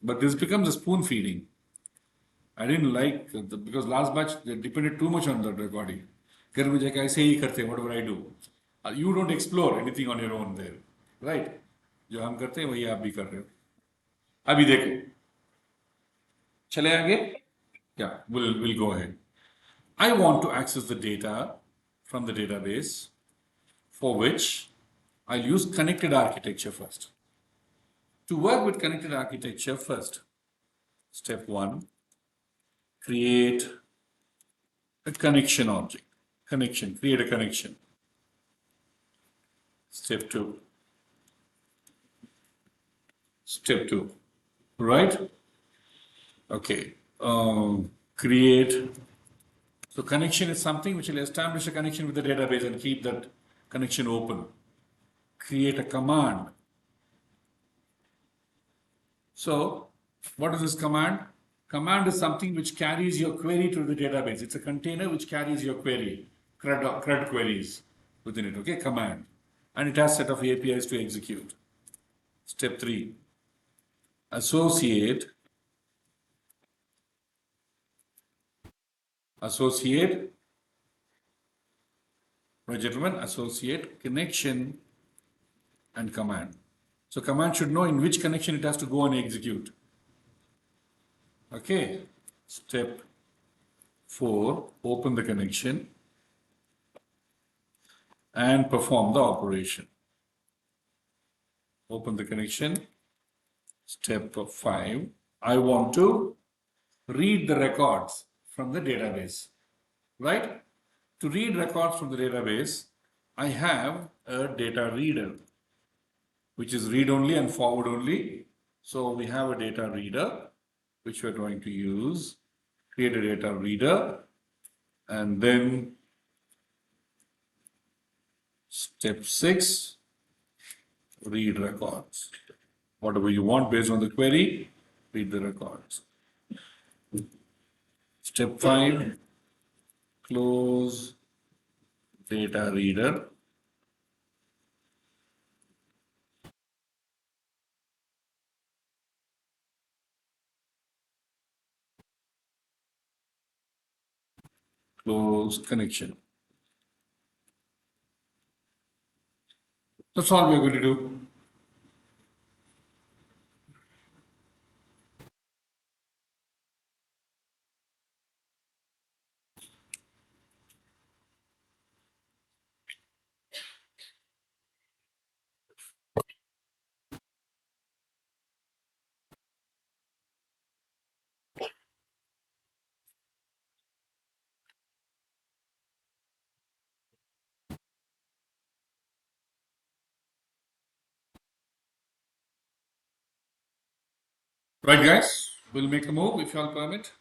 But this becomes a spoon feeding. I didn't like because last batch they depended too much on the recording. घर में जाके ऐसे ही करते हैं, whatever I do. You don't explore anything on your own there, right? जो हम करते हैं वही आप भी कर रहे हो. अभी देखो, चले आगे? Yeah, we'll go ahead. I want to access the data from the database, for which I'll use connected architecture first. To work with connected architecture first, step 1, create a connection object. Create a connection. Step 2, right? Okay, create. So connection is something which will establish a connection with the database and keep that connection open. Create a command. So what is this command? Command is something which carries your query to the database. It's a container which carries your query, CRUD queries within it, okay, command. And it has set of APIs to execute. Step 3, associate right, gentlemen, associate connection and command. So command should know in which connection it has to go and execute. Okay. Step 4, open the connection and perform the operation. Open the connection. Step 5, I want to read the records from the database, right? To read records from the database, I have a data reader, which is read only and forward only. So we have a data reader, which we're going to use. Create a data reader, and then step 6, read records. Whatever you want based on the query, read the records. Step 5, close data reader. Close connection. That's all we're going to do. Right, guys? We'll make a move if you all permit.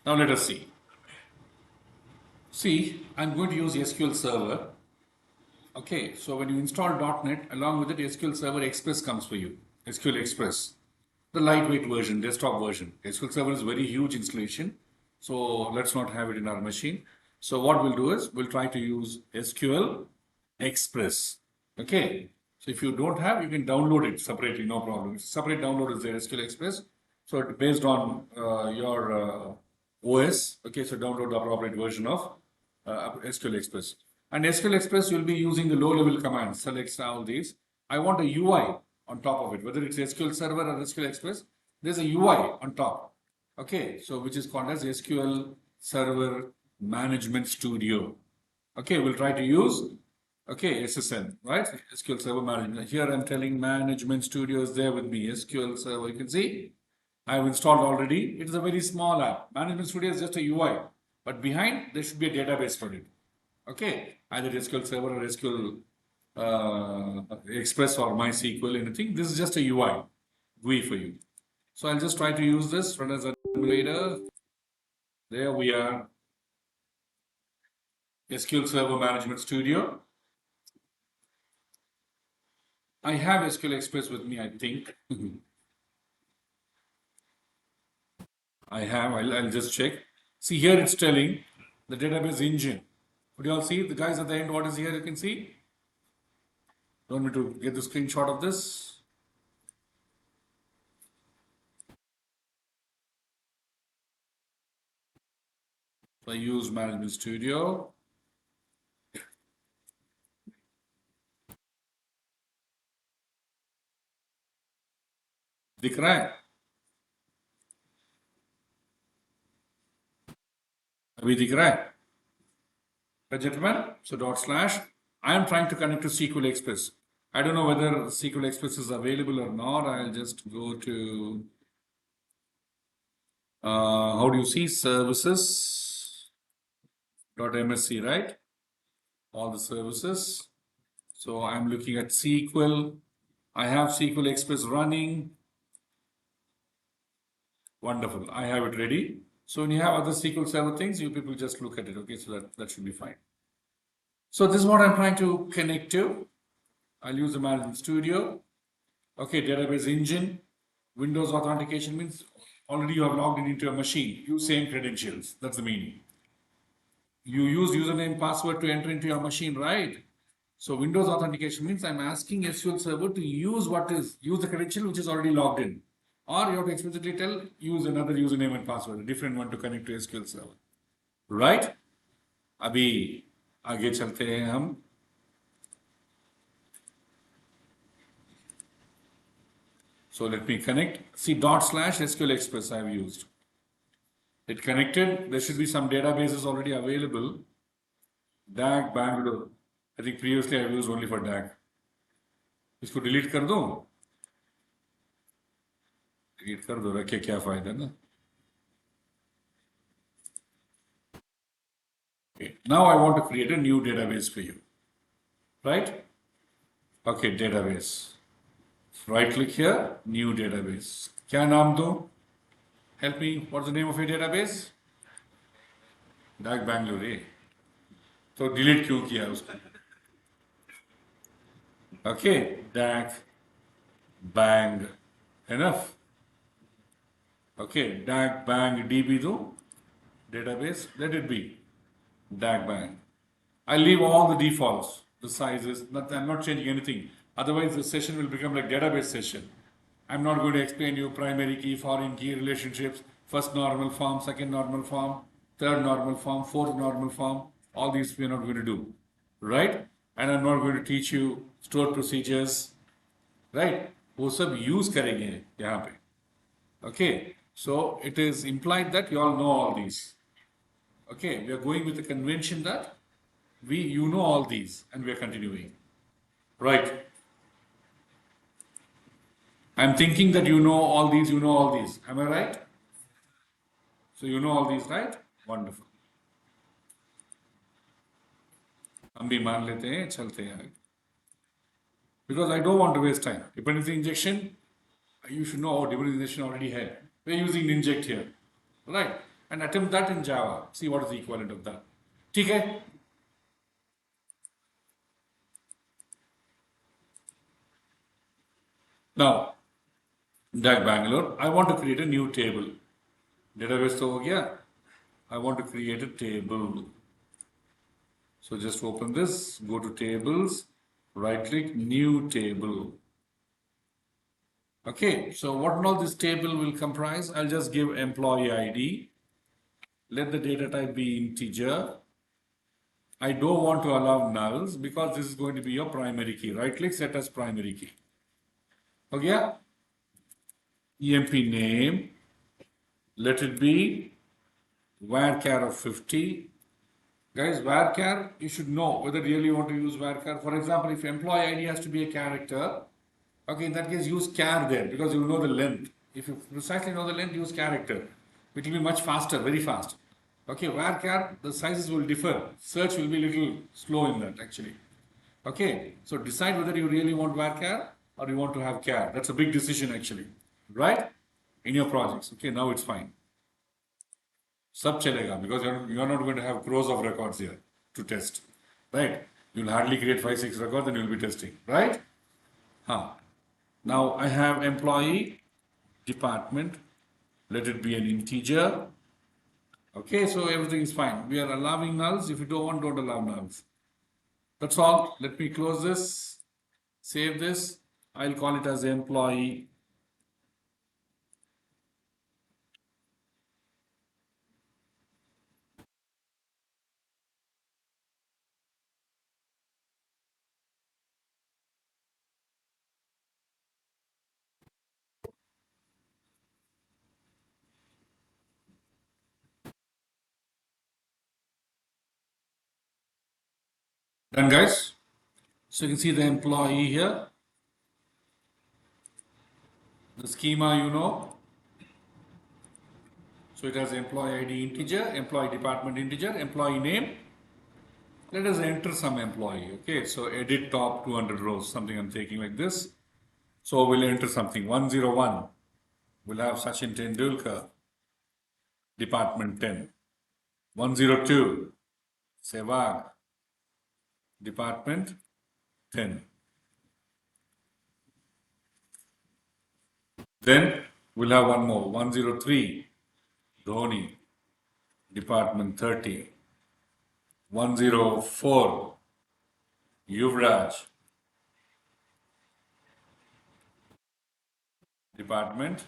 Now let us see. See, I'm going to use SQL Server. Okay, so when you install .NET, along with it, SQL Server Express comes for you. SQL Express, the lightweight version, desktop version. SQL Server is very huge installation, so let's not have it in our machine. So what we'll do is we'll try to use SQL Express. Okay, so if you don't have, you can download it separately, no problem. Separate download is there, SQL Express. So it's based on your OS. Okay, so download the appropriate version of SQL Express. And SQL Express, you'll be using the low-level commands. Select all these. I want a UI on top of it, whether it's SQL Server or SQL Express. There's a UI on top. Okay, so which is called as SQL Server Management Studio. Okay, we'll try to use SSN, right? SQL Server Management. Here I'm telling Management Studio is there with me. SQL Server, you can see I've installed already. It is a very small app. Management Studio is just a UI, but behind there should be a database for it. Okay, either SQL Server or SQL Express or MySQL, anything. This is just a UI, GUI for you. So I'll just try to use this run as administrator. There we are. SQL Server Management Studio. I have SQL Express with me, I think. I have, I'll just check. See, here it's telling the database engine. Would you all see the guys at the end? What is here? You can see. Want me to get the screenshot of this? I use Management Studio. दिख रहा है? अभी दिख रहा है? Gentlemen, so dot slash. I am trying to connect to SQL Express. I don't know whether SQL Express is available or not. I'll just go to how do you see services dot MSC, right? All the services. So I'm looking at SQL. I have SQL Express running. Wonderful. I have it ready. So when you have other SQL Server things, you people just look at it. Okay, so that should be fine. So this is what I'm trying to connect to. I'll use the Management Studio. Okay, database engine. Windows authentication means already you have logged in into a machine. Use same credentials. That's the meaning. You use username, password to enter into your machine, right? So Windows authentication means I'm asking SQL Server to use the credential which is already logged in. Or you have to explicitly tell, use another username and password, a different one to connect to SQL Server. Right? अभी आगे चलते हैं हम. So let me connect. See /SQL Express I have used. It connected. There should be some databases already available. DAG Bangalore. I think previously I used only for DAG. इसको delete कर दो. Delete कर दो. रखे क्या फायदा ना? Okay. Now I want to create a new database for you. Right? Okay, database. Right click here, new database. क्या नाम दो? Help me, what's the name of your database? DAG Bangalore. तो delete क्यों किया उसको? Okay, DAG Bang. Enough. Okay, DAG Bang DB do. Database, let it be. DAG Bang. I'll leave all the defaults, the sizes, I'm not changing anything. Otherwise, the session will become like database session. I'm not going to explain you primary key, foreign key relationships, first normal form, second normal form, third normal form, fourth normal form. All these we're not going to do, right? And I'm not going to teach you stored procedures, right? वो सब use करेंगे यहाँ पे. Okay, so it is implied that you all know all these. Okay, we are going with the convention that you know all these, and we are continuing. Right. I'm thinking that you know all these, you know all these. Am I right? So you know all these, right? Wonderful. हम भी मान लेते हैं, चलते हैं. Because I don't want to waste time. Dependency injection, you should know dependency injection already had. We're using inject here. Right? And attempt that in Java. See what is the equivalent of that. ठीक है? Now, DAG Bangalore, I want to create a new table. Database तो हो गया. I want to create a table. So just open this, go to tables, right click, new table. Okay, so what all this table will comprise? I'll just give employee ID. Let the data type be integer. I don't want to allow nulls because this is going to be your primary key. Right click, set as primary key. Okay? EMP name. Let it be varchar of 50. Guys, varchar, you should know whether you really want to use varchar. For example, if employee ID has to be a character, okay, in that case, use char there because you know the length. If you precisely know the length, use character. It will be much faster, very fast. Okay, varchar, the sizes will differ. Search will be a little slow in that actually. Okay, so decide whether you really want varchar or you want to have char. That's a big decision actually, right? In your projects. Okay, now it's fine. सब चलेगा because you're not going to have crores of records here to test, right? You'll hardly create 5-6 records and you'll be testing, right? Now I have employee department. Let it be an integer. Okay, so everything is fine. We are allowing nulls. If you don't want, don't allow nulls. That's all. Let me close this, save this. I'll call it as employee. Done, guys. So you can see the employee here. The schema, you know. So it has employee ID integer, employee department integer, employee name. Let us enter some employee. Okay, so edit top 200 rows, something I'm taking like this. So we'll enter something 101. We'll have Sachin Tendulkar, department 10. 102, Sehwag, department 10. Then we'll have one more 103, Dhoni, department 30. 104, Yuvraj, department.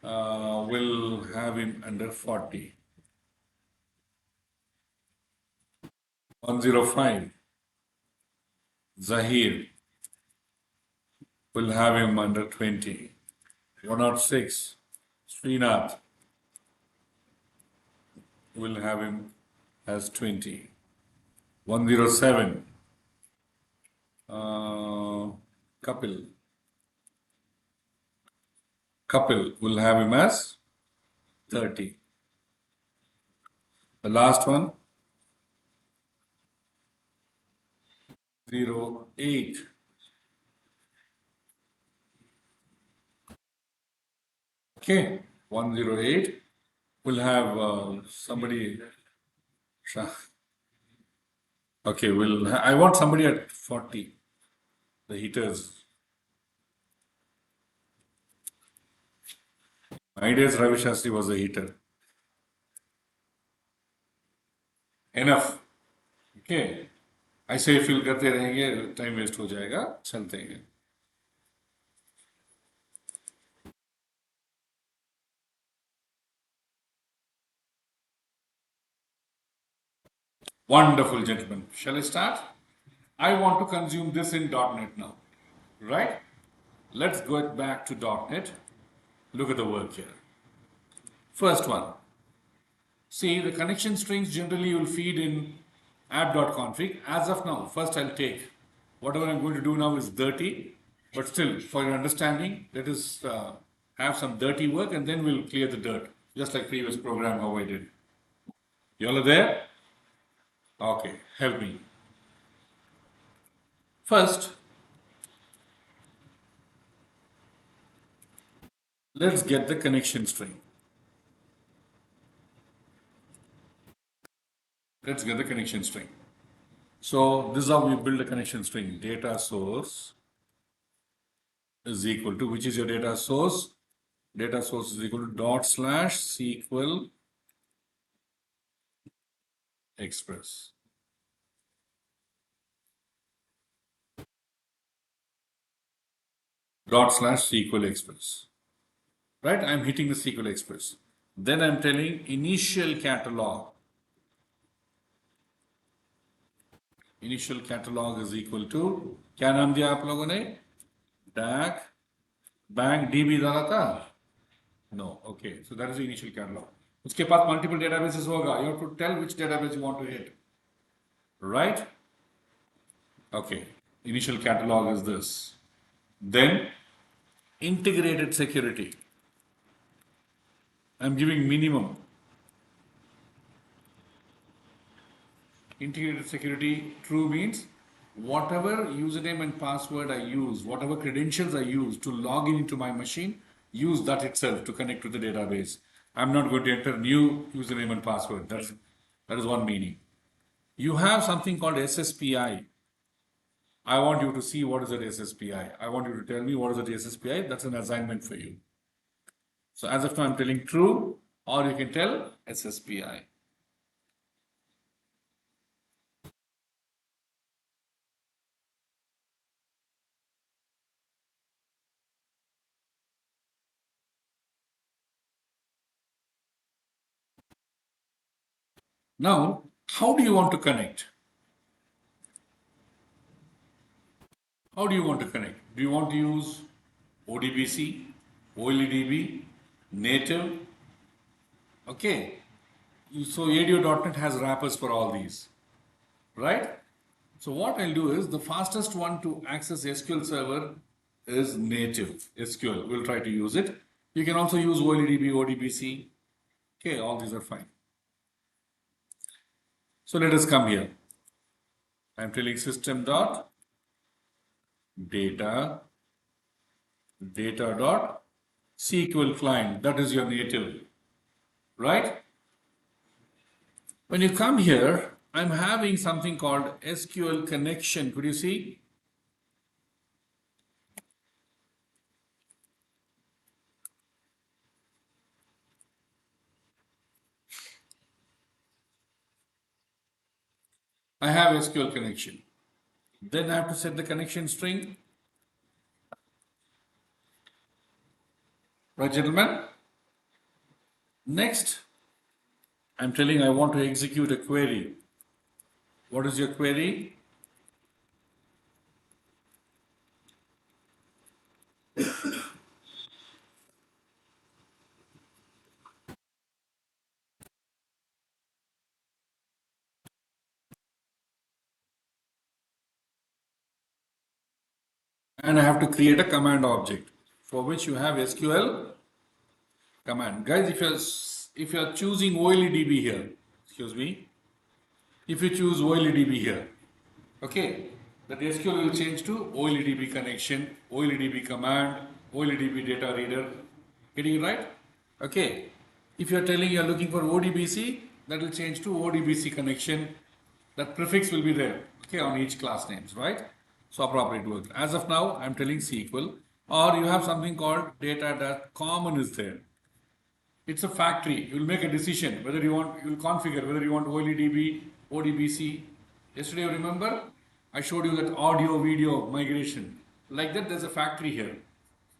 We'll have him under 40. 105, Zahir, we'll have him under 20. 106, Srinath, we'll have him as 20. 107, Kapil. Kapil, we'll have him as 30. The last one, 08. Okay, 108. We'll have somebody. Okay, I want somebody at 40. The heaters. My days Ravi Shastri was a heater. Enough. Okay. ऐसे ही fill करते रहेंगे, time waste हो जाएगा, चलते हैं. Wonderful, gentlemen. Shall I start? I want to consume this in .NET now, right? Let's go back to .NET. Look at the work here. First one. See, the connection strings generally you will feed in app.config. As of now, first I'll take whatever I'm going to do now is dirty, but still, for your understanding, let us have some dirty work and then we'll clear the dirt, just like previous program how I did. You all are there? Okay, help me. First, let's get the connection string. Let's get the connection string. So this is how we build a connection string. Data source is equal to, which is your data source? Data source is equal to /SQL express. /SQL express. Right? I'm hitting the SQL express. Then I'm telling initial catalog. Initial catalog is equal to, क्या नाम दिया आप लोगों ने? DAC, bank DB डाला था? No. Okay. So that is the initial catalog. उसके पास multiple databases होगा. You have to tell which database you want to hit. Right? Okay. Initial catalog is this. Then integrated security. I'm giving minimum. Integrated security true means whatever username and password I use, whatever credentials I use to log in into my machine, use that itself to connect to the database. I'm not going to enter new username and password. That is one meaning. You have something called SSPI. I want you to see what is that SSPI. I want you to tell me what is that SSPI. That's an assignment for you. So as of now, I'm telling true. or you can tell SSPI. Now, how do you want to connect? How do you want to connect? Do you want to use ODBC, OLEDB, native? Okay. So ADO.NET has wrappers for all these, right? So what I'll do is the fastest one to access SQL Server is native SQL. We'll try to use it. You can also use OLEDB, ODBC. Okay, all these are fine. So let us come here. I'm telling system dot data dot SQL client. That is your native, right? When you come here, I'm having something called SQL connection. Could you see? I have SQL connection. Then I have to set the connection string. Right, gentlemen? Next, I'm telling I want to execute a query. What is your query? And I have to create a command object for which you have SQL command. Guys, if you're choosing OLEDB here, excuse me, if you choose OLEDB here, okay, that SQL will change to OLEDB connection, OLEDB command, OLEDB data reader. Getting it right? Okay. If you're telling you're looking for ODBC, that will change to ODBC connection. That prefix will be there, okay, on each class names, right? So appropriate work. As of now, I'm telling SQL, or you have something called data.common is there. It's a factory. You'll make a decision whether you'll configure whether you want OLEDB, ODBC. Yesterday, you remember, I showed you that audio video migration. Like that, there's a factory here.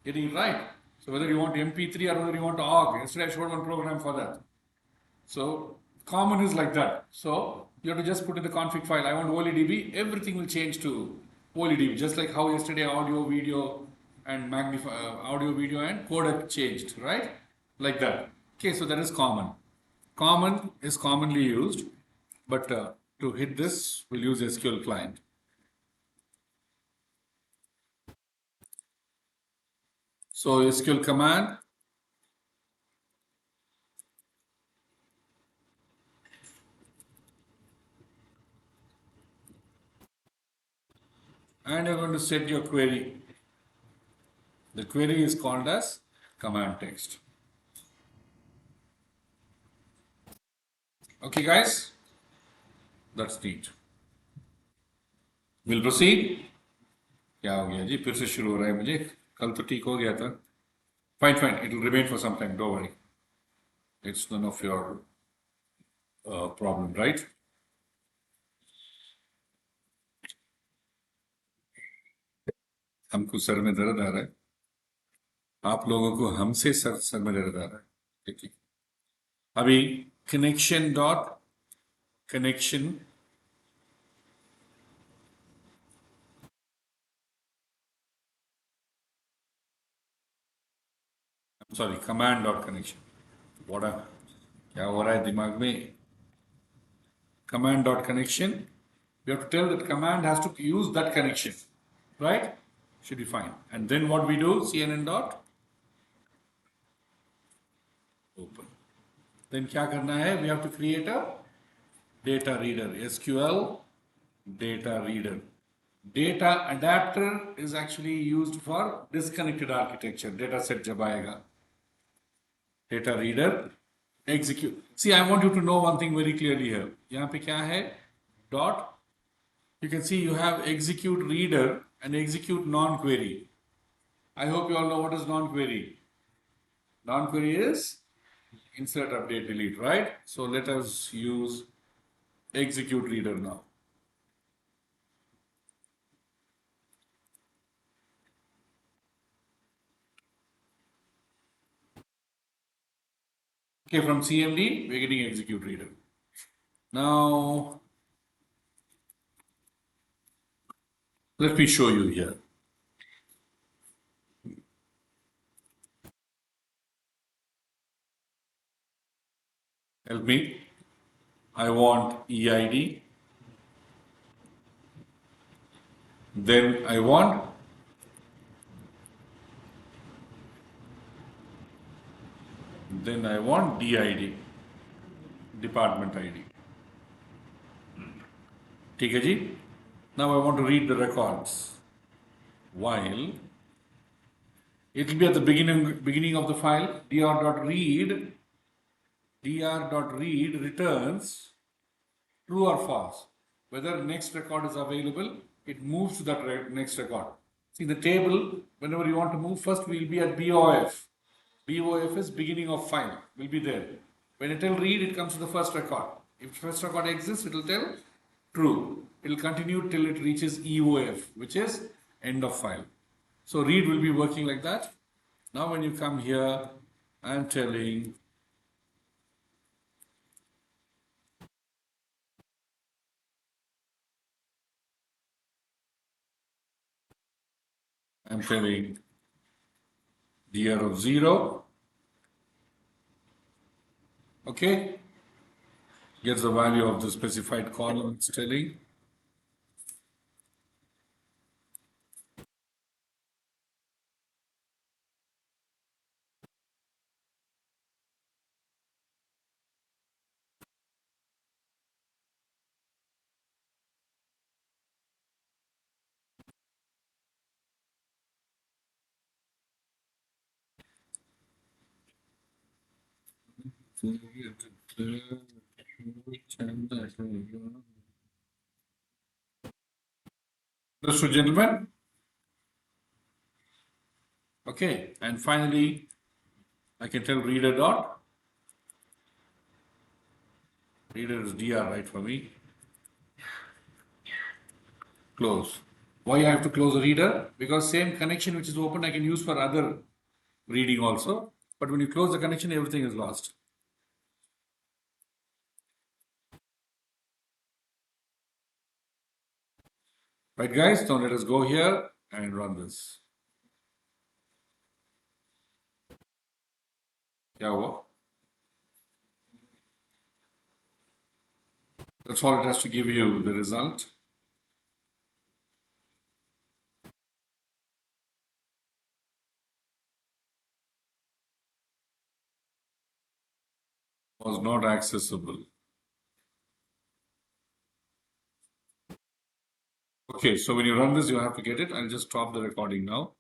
Getting it right? So whether you want MP3 or whether you want OGG. Yesterday, I showed one program for that. So common is like that. So you have to just put in the config file, I want OLEDB, everything will change to OLEDB, just like how yesterday audio, video and audio, video and codec changed, right? Like that. Okay, so that is common. Common is commonly used, but to hit this, we'll use SQL client. So SQL command, and you're going to set your query. The query is called as command text. Okay guys, that's neat. We'll proceed. क्या हो गया जी, फिर से शुरू हो रहा है मुझे, कल तो ठीक हो गया था. Fine, fine, it will remain for some time, don't worry. It's none of your problem, right? हमको सर में दर्द आ रहा है, आप लोगों को हमसे सर में दर्द आ रहा है. ठीक है, अभी connection dot connection, I'm sorry, command dot connection. क्या हो रहा है दिमाग में? Command dot connection, you have to tell that command has to use that connection, right? Should be fine. And then what we do, cnn dot open. Then क्या करना है? We have to create a data reader, SQL data reader. Data adapter is actually used for disconnected architecture. Data set जब आएगा, data reader execute. See, I want you to know one thing very clearly here. यहाँ पे क्या है? Dot. You can see you have execute reader and execute non-query. I hope you all know what is non-query. Non-query is insert, update, delete, right? So let us use execute reader now. Okay, from CMD, we're getting execute reader. Now, let me show you here. Help me. I want EID. Then I want DID, department ID. ठीक है जी? Now I want to read the records. While it will be at the beginning of the file, dr.read returns true or false. Whether next record is available, it moves to that next record. See the table, whenever you want to move, first we will be at BOF. BOF is beginning of file, will be there. When it will read, it comes to the first record. If first record exists, it will tell true. It will continue till it reaches EOF, which is end of file. So read will be working like that. Now when you come here, I'm telling dr of 0, okay, gets the value of the specified column it's telling. Understood, gentlemen? Okay, and finally, I can tell reader is dr, right, for me. Close. Why I have to close the reader? Because same connection which is open I can use for other reading also. But when you close the connection, everything is lost. Right, guys? Now let us go here and run this. Yeah, well, that's all it has to give you the result. Was not accessible. Okay, so when you run this, you have to get it. I'll just stop the recording now.